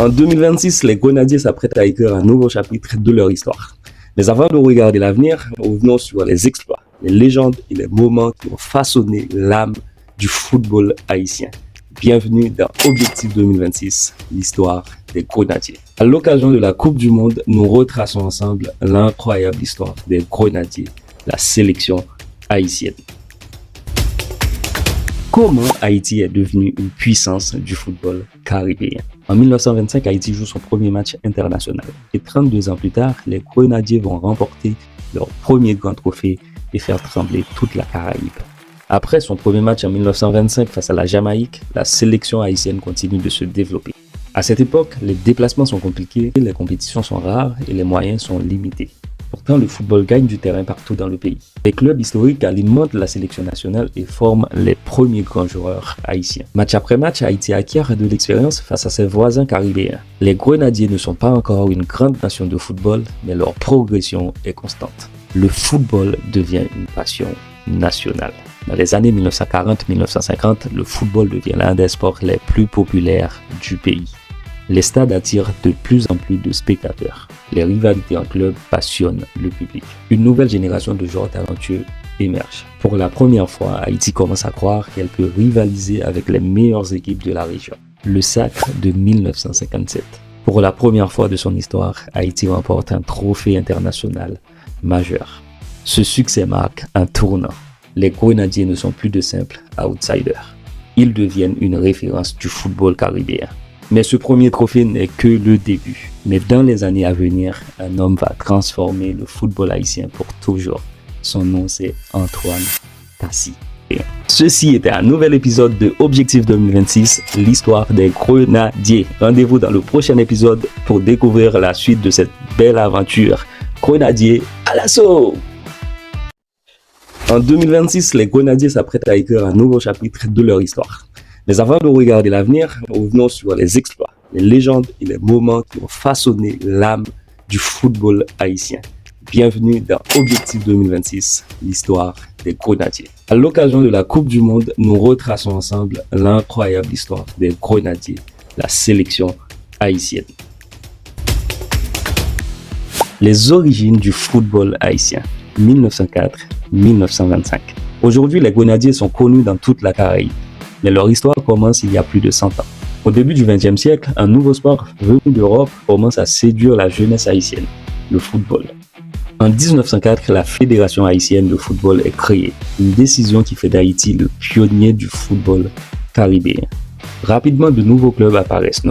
En 2026, les Grenadiers s'apprêtent à écrire un nouveau chapitre de leur histoire. Mais avant de regarder l'avenir, revenons sur les exploits, les légendes et les moments qui ont façonné l'âme du football haïtien. Bienvenue dans Objectif 2026, l'histoire des Grenadiers. À l'occasion de la Coupe du Monde, nous retraçons ensemble l'incroyable histoire des Grenadiers, la sélection haïtienne. Comment Haïti est devenu une puissance du football caribéen? En 1925, Haïti joue son premier match international. Et 32 ans plus tard, les Grenadiers vont remporter leur premier grand trophée et faire trembler toute la Caraïbe. Après son premier match en 1925 face à la Jamaïque, la sélection haïtienne continue de se développer. À cette époque, les déplacements sont compliqués, les compétitions sont rares et les moyens sont limités. Pourtant, le football gagne du terrain partout dans le pays. Les clubs historiques alimentent la sélection nationale et forment les premiers grands joueurs haïtiens. Match après match, Haïti acquiert de l'expérience face à ses voisins caribéens. Les Grenadiers ne sont pas encore une grande nation de football, mais leur progression est constante. Le football devient une passion nationale. Dans les années 1940-1950, le football devient l'un des sports les plus populaires du pays. Les stades attirent de plus en plus de spectateurs. Les rivalités en club passionnent le public. Une nouvelle génération de joueurs talentueux émerge. Pour la première fois, Haïti commence à croire qu'elle peut rivaliser avec les meilleures équipes de la région. Le sacre de 1957. Pour la première fois de son histoire, Haïti remporte un trophée international majeur. Ce succès marque un tournant. Les Grenadiers ne sont plus de simples outsiders. Ils deviennent une référence du football caribéen. Mais ce premier trophée n'est que le début. Mais dans les années à venir, un homme va transformer le football haïtien pour toujours. Son nom, c'est Antoine Tassi. Ceci était un nouvel épisode de Objectif 2026, l'histoire des Grenadiers. Rendez-vous dans le prochain épisode pour découvrir la suite de cette belle aventure. Grenadiers à l'assaut! En 2026, les Grenadiers s'apprêtent à écrire un nouveau chapitre de leur histoire. Mais avant de regarder l'avenir, revenons sur les exploits, les légendes et les moments qui ont façonné l'âme du football haïtien. Bienvenue dans Objectif 2026, l'histoire des Grenadiers. À l'occasion de la Coupe du Monde, nous retraçons ensemble l'incroyable histoire des Grenadiers, la sélection haïtienne. Les origines du football haïtien, 1904-1925. Aujourd'hui, les Grenadiers sont connus dans toute la Caraïbe. Mais leur histoire commence il y a plus de 100 ans. Au début du XXe siècle, un nouveau sport venu d'Europe commence à séduire la jeunesse haïtienne, le football. En 1904, la Fédération haïtienne de football est créée, une décision qui fait d'Haïti le pionnier du football caribéen. Rapidement, de nouveaux clubs apparaissent,